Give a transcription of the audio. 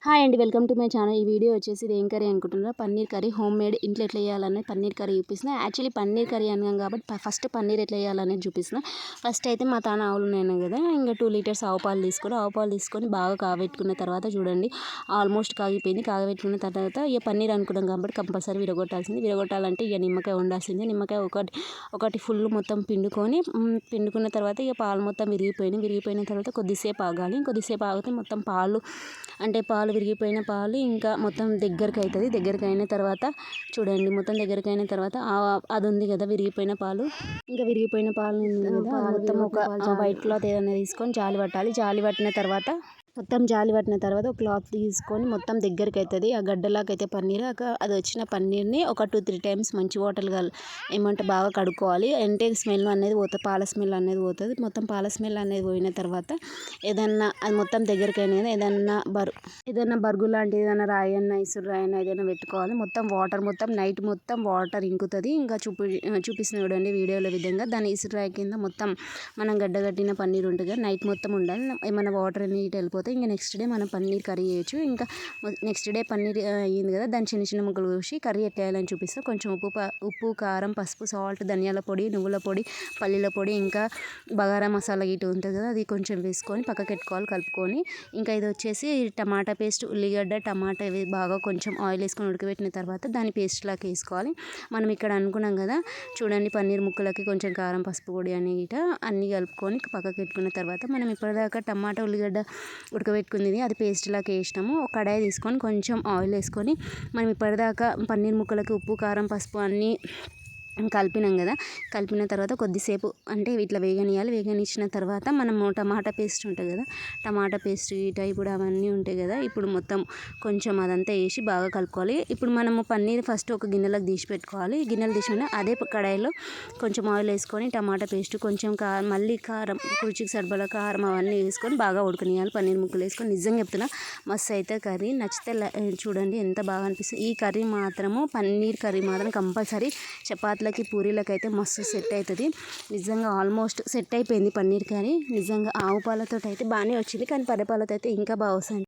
Hi అండి, welcome to my channel. ఈ video వచ్చేసి ఇది ఏం కర్రీ అనుకుంటున్నారా? పన్నీర్ కర్రీ హోమ్ మేడ్ ఇంట్లో ఎట్లా వేయాలనేది పన్నీర్ కర్రీ చూపిస్తున్నా. యాక్చువల్లీ పన్నీర్ కర్రీ అన్నాం కాబట్టి ఫస్ట్ పన్నీర్ ఎట్లా వేయాలనేది చూపిస్తున్నా. ఫస్ట్ అయితే మా తాన ఆవులు ఉన్నాయి కదా, ఇంకా 2 లీటర్స్ ఆవు పాలు తీసుకొని బాగా కాగబెట్టుకున్న తర్వాత చూడండి ఆల్మోస్ట్ కాగిపోయింది. కాగబెట్టుకున్న తర్వాత ఇక పన్నీర్ అనుకున్నాం కాబట్టి కంపల్సరీ విరగొట్టాలంటే ఇక నిమ్మకాయ ఉండాల్సిందే. నిమ్మకాయ ఒకటి ఫుల్ మొత్తం పిండుకున్న తర్వాత ఇక పాలు మొత్తం విరిగిపోయిన తర్వాత కొద్దిసేపు ఆగాలి. కొద్దిసేపు ఆగితే మొత్తం పాలు విరిగిపోయిన పాలు ఇంకా మొత్తం దగ్గరికి అవుతుంది. దగ్గరికి అయిన తర్వాత చూడండి, మొత్తం దగ్గరికి అయిన తర్వాత అది ఉంది కదా విరిగిపోయిన పాలు, ఇంకా విరిగిపోయిన పాలు మొత్తం ఒక వైట్ క్లాత్ ఏదైనా తీసుకొని జాలి పట్టిన తర్వాత ఒక క్లాత్ తీసుకొని మొత్తం దగ్గరికి అవుతుంది. ఆ గడ్డలాకైతే పన్నీర్ అది వచ్చిన పన్నీర్ని ఒక 2-3 టైమ్స్ మంచి వాటర్ ఏమంటే బాగా కడుక్కోవాలి. అంటే స్మెల్ అనేది పోతుంది, పాల స్మెల్ అనేది పోతుంది. మొత్తం పాల స్మెల్ అనేది పోయిన తర్వాత ఏదన్నా అది మొత్తం దగ్గరికి అయినా ఏదైనా బరుగు లాంటి ఏదైనా రాయి అన్న ఇసురు రాయి అన్న ఏదైనా పెట్టుకోవాలి. నైట్ మొత్తం వాటర్ ఇంకుతుంది. ఇంకా చూపిస్తున్న చూడండి వీడియోలో విధంగా దాని ఇసురు రాయి కింద మొత్తం మనం గడ్డగట్టిన పన్నీర్ ఉంటుంది కదా, నైట్ మొత్తం ఉండాలి. ఏమైనా వాటర్ నీట్ వెళ్ళిపోతే ఇంకా నెక్స్ట్ డే మనం పన్నీర్ కర్రీ చేయొచ్చు. ఇంకా నెక్స్ట్ డే పన్నీర్ అయ్యింది కదా, దాన్ని చిన్న చిన్న ముక్కలు కోసి కర్రీ ఎట్లా వేయాలని చూపిస్తాను. కొంచెం ఉప్పు కారం పసుపు సాల్ట్ ధనియాల పొడి నువ్వుల పొడి పల్లీల పొడి ఇంకా బగారా మసాలా గిట్టు ఉంటుంది కదా, అది కొంచెం వేసుకొని పక్కకు పెట్టుకోవాలి కలుపుకొని. ఇంకా ఇది వచ్చేసి టమాటా పేస్ట్, ఉల్లిగడ్డ టమాటా ఇవి బాగా కొంచెం ఆయిల్ వేసుకొని ఉడకబెట్టిన తర్వాత దాన్ని పేస్ట్ లాగా వేసుకోవాలి. మనం ఇక్కడ అనుకున్నాం కదా చూడండి, పన్నీర్ ముక్కలకి కొంచెం కారం పసుపు పొడి అని గిట్ట అన్నీ కలుపుకొని పక్కకు పెట్టుకున్న తర్వాత మనం ఇప్పటిదాకా టమాటా ఉల్లిగడ్డ ఉడకబెట్టుకుంది అది పేస్ట్ లాగా వేసినాము. ఒక కడాయి తీసుకొని కొంచెం ఆయిల్ వేసుకొని మనం ఇప్పటిదాకా పన్నీర్ ముక్కలకి ఉప్పు కారం పసుపు అన్నీ కలిపినాం కదా, కలిపిన తర్వాత కొద్దిసేపు అంటే ఇట్లా వేగనిచ్చిన తర్వాత మనము టమాటా పేస్ట్ ఉంటుంది కదా, టమాటా పేస్ట్ ఇప్పుడు అవన్నీ ఉంటాయి కదా, ఇప్పుడు మొత్తం కొంచెం అదంతా వేసి బాగా కలుపుకోవాలి. ఇప్పుడు మనము పన్నీర్ ఫస్ట్ ఒక గిన్నెలోకి తీసి పెట్టుకోవాలి. గిన్నెలు తీసుకుని అదే కడాయిలో కొంచెం ఆయిల్ వేసుకొని టమాటా పేస్ట్ కొంచెం మళ్ళీ కారం రుచికి సరిపడా కారం అవన్నీ వేసుకొని బాగా ఉడకనియాలి. పన్నీర్ ముక్కలు వేసుకొని నిజంగా చెప్తున్నా మస్తు అయితే కర్రీ నచ్చితే చూడండి ఎంత బాగా అనిపిస్తుంది. ఈ కర్రీ మాత్రము పన్నీర్ కర్రీ మాత్రం కంపల్సరీ చపాతీలకి పూరీలకి అయితే మస్తు సెట్ అవుతుంది. నిజంగా ఆల్మోస్ట్ సెట్ అయిపోయింది పన్నీర్ కర్రీ. నిజంగా ఆవు పాలతో అయితే బాగానే వచ్చింది, కానీ పర్రె పాలతో అయితే ఇంకా బాగా వస్తుంది.